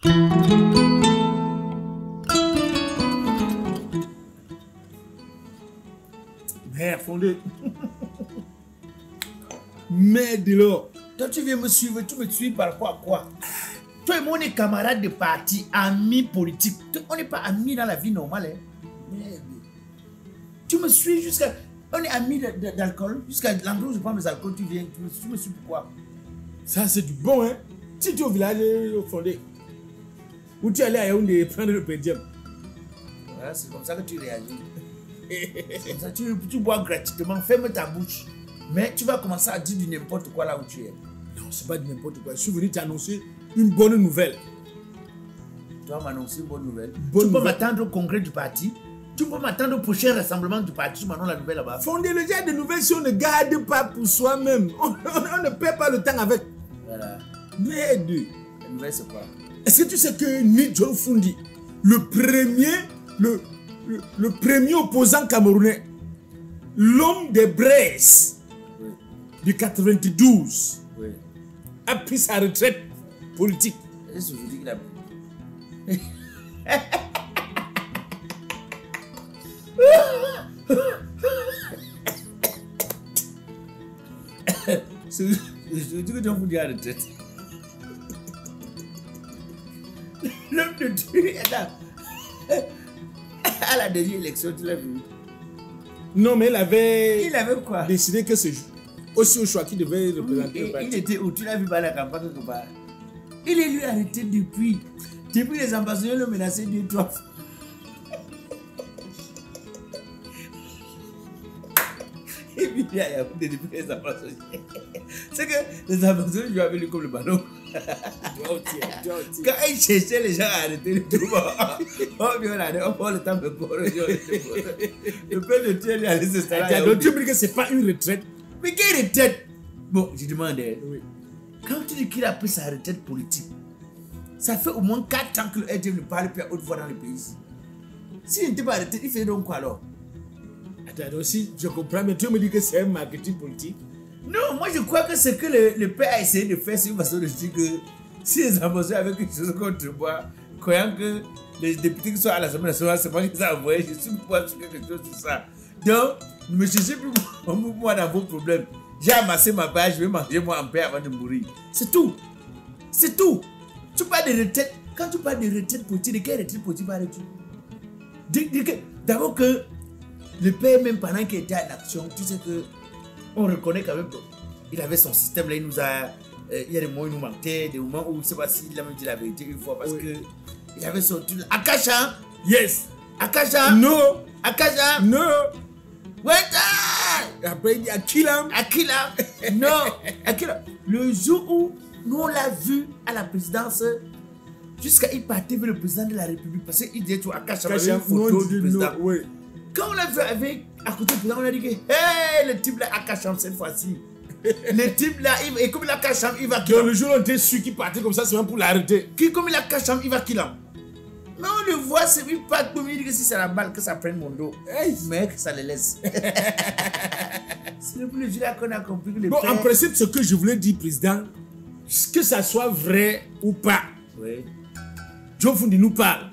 Merde, Fondé. Merde, là. Toi, tu viens me suivre, tu me suis par rapport à quoi? Toi et moi, on est camarades de parti, amis politiques. On n'est pas amis dans la vie normale. Hein. Merde. Tu me suis jusqu'à... On est amis d'alcool. Jusqu'à l'endroit où je prends mes alcools, tu viens. Tu me suis pourquoi? Ça, c'est du bon, hein. Si tu es au village, au Fondé, où tu es allé à Yaoundé prendre le pédium. Voilà, c'est comme ça que tu réagis. C'est comme ça, tu bois gratuitement, ferme ta bouche. Mais tu vas commencer à dire du n'importe quoi là où tu es. Non, c'est pas du n'importe quoi. Je suis venu t'annoncer une bonne nouvelle. Tu vas m'annoncer une bonne nouvelle. Tu peux m'attendre au congrès du parti. Tu peux m'attendre au prochain rassemblement du parti. Tu m'annonces la nouvelle là-bas. Fondé, le genre de nouvelles, si on ne garde pas pour soi-même, on ne perd pas le temps avec. Voilà. Merde. La nouvelle, c'est quoi? Est-ce que tu sais que Ni John Fundi, le premier opposant camerounais, l'homme des Braises, Oui. de 92, Oui. a pris sa retraite politique. Est-ce que je vous dis qu'il a pris? Je dis que tu as foutu à la retraite. L'homme de Dieu est là. À la dernière élection, tu l'as vu. Non, mais il avait Quoi? décidé que c'est aussi au choix qu'il devait représenter le parti. Il était où? Tu l'as vu par la campagne quelque part. Il est lui arrêté depuis. Depuis les ambassadeurs l'ont menacé 2-3 fois. Et puis il y a depuis les ambassadeurs. C'est que les ambassadeurs jouent avec lui comme le ballon. Quand ils cherchaient les gens à arrêter le tout, on prend le temps de boire. Le père de Dieu lui a laissé ça. Donc tu me dis que c'est pas une retraite. Mais quelle retraite? Bon, je demande. Oui. Quand tu dis qu'il a pris sa retraite politique, ça fait au moins 4 ans que le RDM ne parle plus à haute voix dans le pays. S'il n'était pas arrêté, il fait donc quoi alors? Attends, aussi, je comprends, mais tu me dis que c'est un marketing politique. Non, moi je crois que ce que le père a essayé de faire, c'est une façon de dire que si les ambassadeurs avaient quelque chose contre moi, croyant que les députés qui sont à l'Assemblée nationale, c'est moi qui les ai envoyés, je suis pour sur quelque chose sur ça. Donc, ne me cherchez plus moi dans vos problèmes. J'ai amassé ma page, je vais manger moi en paix avant de mourir. C'est tout. C'est tout. Tu parles de retraite. Quand tu parles de retraite politique, de quelle retraite politique parles-tu? D'abord que le père, même pendant qu'il était en action, tu sais que on reconnaît quand même qu'il avait son système là, il nous a. Il y a des moments où il nous manquait, des moments où je ne sais pas s'il a même dit la vérité une fois parce que il avait son truc. Akasha! Yes! Akasha! No! Akasha! No! Wait! Après il dit Akilam! Akila! Non! Akila! Le jour où nous on l'a vu à la présidence, jusqu'à il partait vers le président de la République parce qu'il disait tout Akasha avait une photo du président. Oui. Quand on l'a vu avec à côté du président, on a dit que hey, le type là Akasha cette fois-ci. Le type là, et comme il a Akasha, il va kill. Le jour où on était sûr qu'il partait comme ça, c'est même pour l'arrêter. Comme il a Akasha, il va kill. Mais on le voit, c'est lui pas pour me dire que si c'est la balle, que ça prenne mon dos. Hey. Mais que ça le laisse. C'est le plus jour qu'on a compris que le bon, père... en principe, ce que je voulais dire, président, que ça soit vrai ou pas, oui. John Fundi nous parle.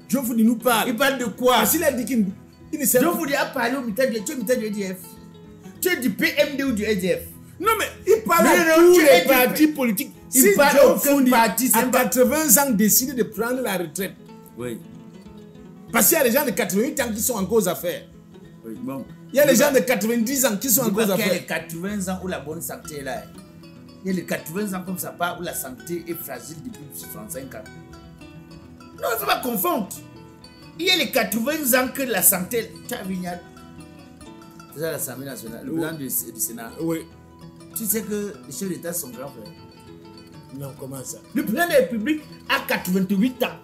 John Fundi nous parle. Il parle de quoi? Parce qu'il a dit qu'il ne sait pas. John Fundi a parlé au militant du EDF. Tu es du PMD ou du EDF? Non, mais il parle à tous les partis politiques. Il parle à aucun parti. À 80 ans, décide de prendre la retraite. Oui. Parce qu'il y a des gens de 88 ans qui sont encore aux affaires. Oui, bon. Il y a des gens de 90 ans qui sont encore aux affaires. Il y a les 80 ans où la bonne santé est là. Il y a les 80 ans comme ça part où la santé est fragile depuis 65 ans. Non, il ne faut pas confondre. Il y a les 80 ans que la santé... Tu as vu, c'est ça l'Assemblée nationale, le plan du Sénat. Oui. Tu sais que les chefs d'État sont grands frères. Non, comment ça? Le président de la République a 88 ans.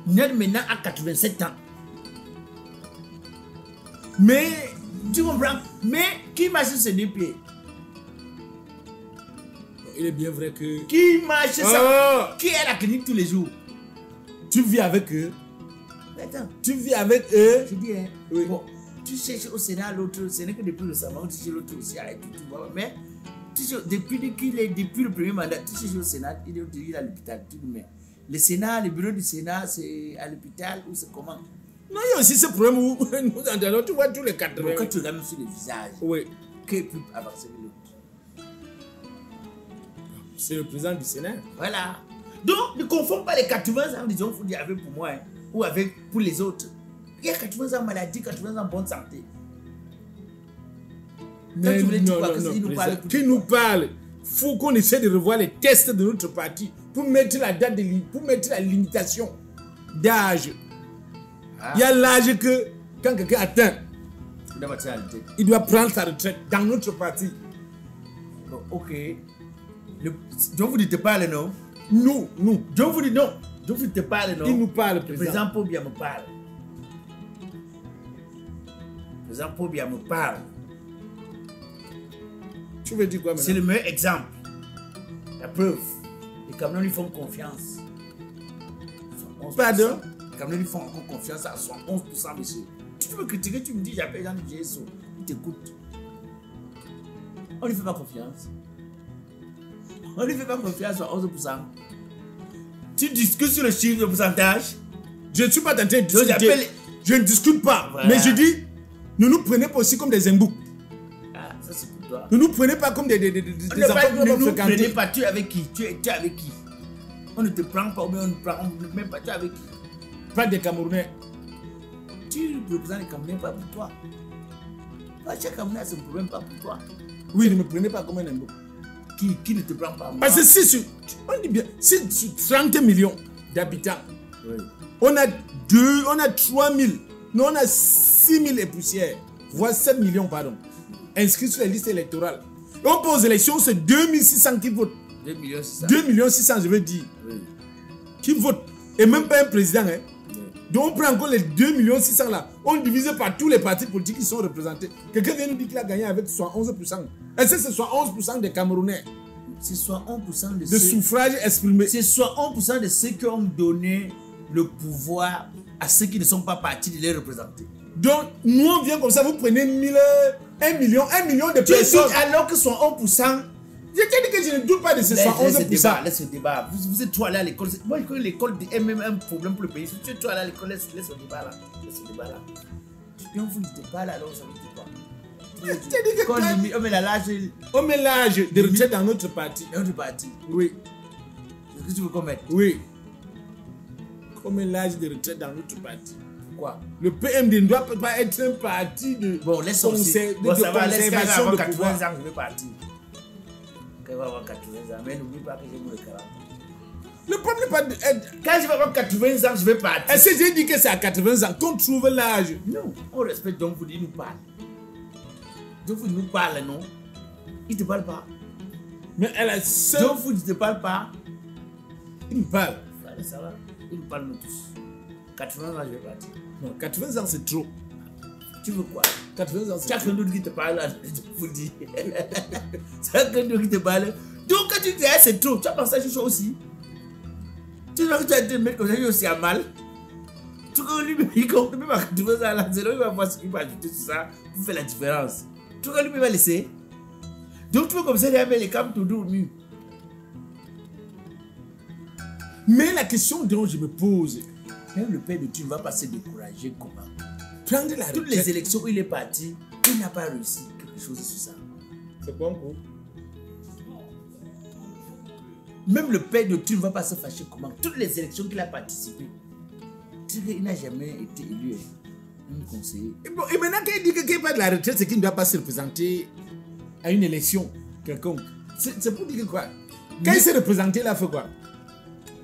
Ned maintenant a 87 ans. Mais, tu comprends? Mais, qui marche sur ses deux pieds? Il est bien vrai que... Qui marche ça? Qui est à la clinique tous les jours? Tu vis avec eux? Attends. Tu vis avec eux? Je dis, hein. Oui. Bon, tu cherches au Sénat l'autre, ce n'est que depuis récemment, tu cherches l'autre aussi, arrête tout, mais Depuis le premier mandat, toujours au Sénat, il est à l'hôpital. Mais le Sénat, le bureau du Sénat, c'est à l'hôpital ou c'est comment? Non, il y a aussi ce problème où nous entendons, tu vois tous les 80. Quand tu regardes sur le visage, oui. qui est plus avancé que l'autre? C'est le président du Sénat. Voilà. Donc, ne confonds pas les 80 ans de John Foudi avec pour moi, hein, ou avec pour les autres. Il y a 80 ans maladie, 80 ans bonne santé. Mais qui nous parle, faut qu'on essaie de revoir les tests de notre parti pour mettre la date pour mettre la limitation d'âge. Il y a l'âge que quand quelqu'un atteint, il doit prendre sa retraite dans notre parti. Bon, ok. John Foudi te parle, non? Nous. John Foudi, non. John Foudi te parle, non? Il nous parle, le président Pobia me parle. Le président Pobia me parle. Tu veux dire quoi maintenant? C'est le meilleur exemple. La preuve. Les Camerounais lui font confiance. Pardon? Les Camerounais lui font encore confiance à 11%, monsieur. Tu veux me critiquer, tu me dis j'appelle Jean de GSO. Il t'écoute. On ne lui fait pas confiance. On ne lui fait pas confiance à 11%. Tu discutes sur le chiffre de pourcentage. Je ne suis pas en train de discuter. Je ne discute pas. Voilà. Mais je dis, ne nous prenez pas aussi comme des embouts. Ah, ça c'est pour toi. Ne nous prenez pas comme des enfants ne nous prenez pas. Tu es avec qui? Tu es avec qui? On ne te prend pas, mais on ne te met pas. Tu es avec qui? Pas des Camerounais. Tu représentes les Camerounais, pas pour toi. Chaque Camerounais a son problème, pas pour toi. Oui, ne me prenez pas comme un embout. Qui ne te prend pas? Parce que si on dit bien, si sur 30 millions d'habitants, oui, on a 3 000, non, on a 6 000 et poussières, voire 7 millions, pardon, inscrits sur les listes électorales. Et on pose l'élection, c'est 2 600 qui votent. 2 600, je veux dire. Oui. Qui votent. Et même pas un président. Hein. Oui. Donc on prend encore les 2 600 là. On divise par tous les partis politiques qui sont représentés. Quelqu'un vient nous dire qu'il a gagné avec 11%. Est-ce que c'est 11% des Camerounais? C'est 11% de suffrage exprimé. C'est 11% de ceux qui ont donné le pouvoir à ceux qui ne sont pas partis de les représenter. Donc, nous on vient comme ça, vous prenez 1 million de personnes. Alors que 1%. Je t'ai dit que je ne doute pas de ce 11%. Laisse le débat. Vous êtes trop allé à l'école. Moi, je crois que l'école est même un problème pour le pays. Si tu es trop allé à l'école, laisse le débat là. Laisse le débat là. Tu viens vous ne dites pas là, alors ça ne dit pas. On met l'âge de retraite dans notre parti. Dans notre parti? Oui. Qu'est-ce que tu veux qu'on mette? Oui. On met l'âge de retraite dans notre parti. Pourquoi? Le PMD ne doit pas être un parti de conservation de 80 ans, je vais partir. Quand je vais avoir 80 ans, mais n'oublie pas que j'ai mon 40. Le problème n'est pas de... Quand je vais avoir 80 ans, je vais partir. Est-ce que j'ai dit que c'est à 80 ans qu'on trouve l'âge? Non, on respecte John Foudi, il nous parle. John Foudi nous parle, non? Il ne te parle pas. Mais elle a seule... John Foudi ne te parle pas. Il me parle. Ça va, il nous parle nous tous. 80 ans, je vais partir. Non, 80 ans, c'est trop. Tu veux quoi? 80 ans, c'est trop. Chacun d'autre qui te parle, je vous dis. Chacun d'autre qui te parle. Donc, quand tu dis, c'est trop, tu as pensé à quelque chose aussi. Tu vois que tu as été mettre comme ça, il aussi à mal. Tu vois que lui, il compte même à 80 ans, là, c'est là, il va voir ce qu'il va ajouter tout ça pour faire la différence. Tu vois que lui, il va laisser. Donc, tu vois comme ça, il avait les câbles tout doux au mur. Mais la question dont je me pose, même le père de tu ne vas pas se décourager comment? Prendre la toutes les élections où il est parti, il n'a pas réussi quelque chose sur ça. C'est bon coup. Même le père de tu ne va pas se fâcher comment? Toutes les élections qu'il a participé, il n'a jamais été élu un conseiller. Et maintenant qu'il dit qu'il parle de la retraite, c'est qu'il ne doit pas se représenter à une élection quelconque. C'est pour dire quoi? Quand il s'est représenté, il a fait quoi?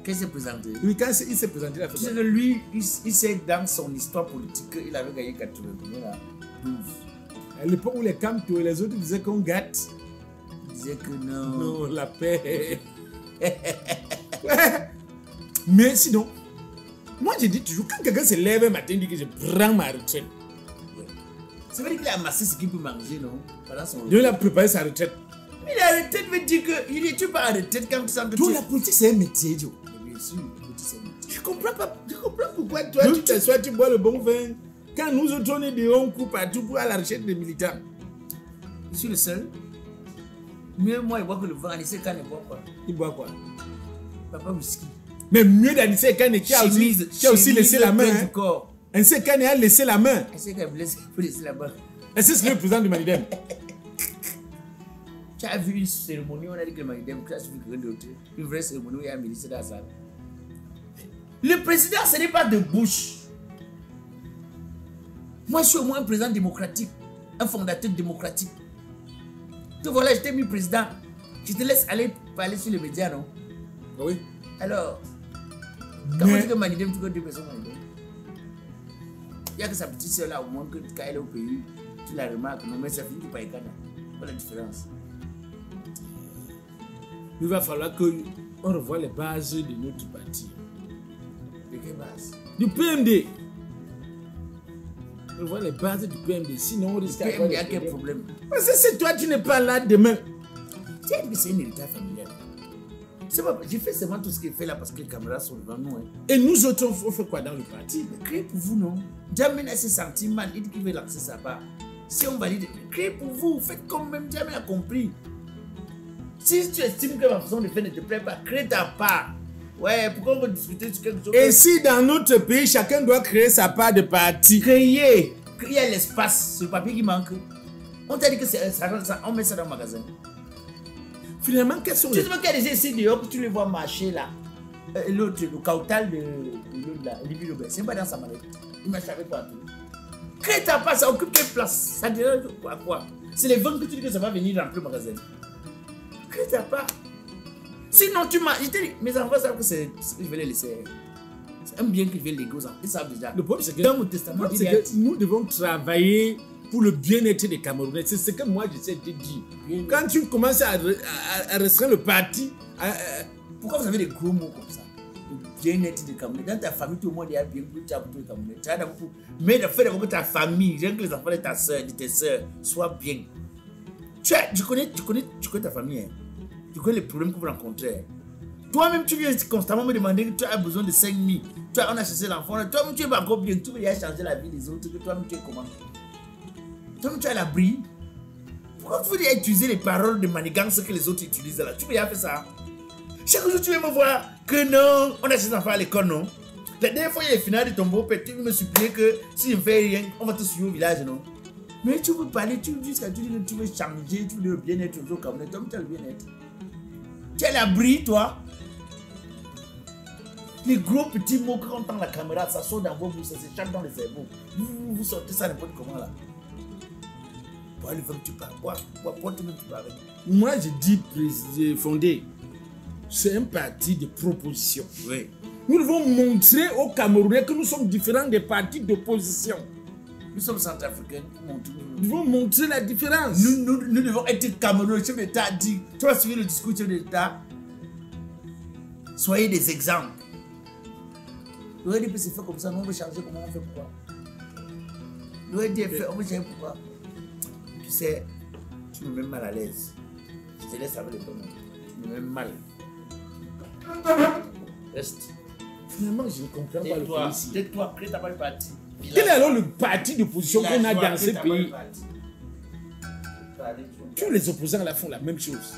Quand il s'est présenté? Oui, quand il s'est présenté, il a fait quoi? Tu sais que lui, il sait dans son histoire politique qu'il avait gagné 12. À l'époque où les Camto et les autres disaient qu'on gâte. Ils disaient que non. Non, la paix. Mais sinon, moi je dis toujours, quand quelqu'un se lève un matin et dit que je prends ma retraite. Ça veut dire qu'il a amassé ce qu'il peut manger, non? Pendant son retraite. Il a préparé sa retraite. Mais la retraite veut dire que tu pas en retraite quand tu sens que tu... la politique c'est un métier, Joe. Bien sûr, la politique c'est un métier. Je comprends pas pourquoi toi tu t'assois, tu bois le bon vin. Quand nous autres on est des hauts coups partout pour aller à la recherche des militants. Je suis le seul. Mieux moi, il boit que le vent. Anissé Kane boit quoi? Il boit quoi? Papa whisky. Mais mieux d'Anissé Kane qui a aussi laissé la main. Hein. Anissé Kane a laissé la main. Anissé Kane a laissé la main. Et c'est ce que le président du Manidem. Tu as vu une cérémonie, on a dit que le Manidem, une vraie cérémonie où il y a un ministre dans la salle. Le président, ce n'est pas de bouche. Moi, je suis au moins un président démocratique, un fondateur démocratique. Te voilà, je t'ai mis président. Je te laisse aller parler sur les médias, non? Oui. Alors, comment tu dis que Manidem, tu peux dire personne Manidem? Il n'y a que sa petite soeur là, au moins, que quand elle est au pays, tu la remarques, non, mais ça finit par Ekana. Voilà la différence. Il va falloir qu'on revoie les bases de notre parti. De quelle base? Du PMD. On revoit les bases du PMD, sinon on risque d'avoir il y a quel problème? Parce que c'est toi, tu n'es pas là demain. Tu as dit que c'est un héritage familial. J'ai fait seulement tout ce qu'il fait là parce que les caméras sont devant nous. Hein. Et nous autres, on fait quoi dans le parti? Créez pour vous, non? Jamais n'a se senti mal, il dit qu'il veut lancer sa part. Si on valide, créez pour vous, faites comme même Jamais a compris. Si tu estimes que ma façon de faire ne te plaît pas, crée ta part. Ouais, pourquoi on veut discuter sur quelque chose? Et si dans notre pays, chacun doit créer sa part de parti? Créer l'espace, c'est le papier qui manque. On t'a dit que ça, on met ça dans le magasin. Finalement, quels sont les... Tu te vois qu'il y a des essais dehors que tu les vois marcher là. L'autre, le Kautal de l'autre là, c'est pas dans sa mallette. Il marche avec partout. Crée ta part, ça occupe quelle place? Ça dirait à quoi? C'est les ventes que tu dis que ça va venir remplir le magasin. Crée ta part. Sinon, tu m'as. Je t'ai dit, mes enfants savent que c'est ce que je vais les laisser. C'est un bien qu'ils veulent léguer aux enfants. Ils savent déjà. Le problème, c'est que dans mon testament, nous devons travailler pour le bien-être des Camerounais. C'est ce que moi j'essaie de dire. Quand tu commences à restreindre le parti. Pourquoi vous avez des gros mots comme ça? Le bien-être des Camerounais. Dans ta famille, tout le monde est bien. Tu as beaucoup de Camerounais. Mais le fait que ta famille, rien que les enfants de ta soeur, de tes soeurs, soient bien. Tu connais ta famille. Hein? Tu connais les problèmes que vous rencontrez. Toi-même, tu viens constamment me demander que tu as besoin de 5 000. On a cherché l'enfant. Toi-même, tu es pas encore bien. Tu veux changer la vie des autres. Toi-même, tu es comment? Toi-même, tu as l'abri. Pourquoi tu veux utiliser les paroles de manigance que les autres utilisent là? Tu veux faire ça? Chaque jour, tu viens me voir que non, on a cherché l'enfant à l'école, non? La dernière fois, il y a les finales de ton beau-père. Tu veux me supplier que si je ne fais rien, on va te suivre au village, non? Mais tu veux parler, tu dis que tu veux changer, tu veux le bien-être aux autres Camerounais. Toi, tu as le bien-être. Tu as l'abri, toi. Les gros petits mots quand on entend la caméra, ça sort dans vos bouches, ça s'échappe dans les cerveaux. Vous sortez ça n'importe comment là. Pourquoi le tu parles? Pourquoi tu parles? Moi, je dis fondé. C'est un parti de proposition. Oui. Nous devons montrer aux Camerounais que nous sommes différents des partis d'opposition. Nous sommes centrafricains. Nous devons montrer la différence. Nous devons être Camerounais. Le chef d'État dit, tu vas suivre le discours du chef d'État. Soyez des exemples. Le RDP c'est fait comme ça, nous on veut changer comment on fait pourquoi. Le RDP fait, on veut changer pourquoi. Tu sais, tu me mets mal à l'aise. Je te laisse avec les bonhommes. Tu me mets mal. Reste. Finalement, je ne comprends pas le pays. Tais-toi, crée ta part de parti. Quel est alors le parti d'opposition qu'on a dans ce pays? Tous les opposants là font la même chose.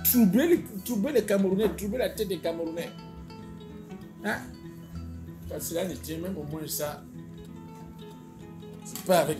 Troubler les Camerounais, troubler la tête des Camerounais. Hein? Parce que là, même au moins ça, c'est pas avec.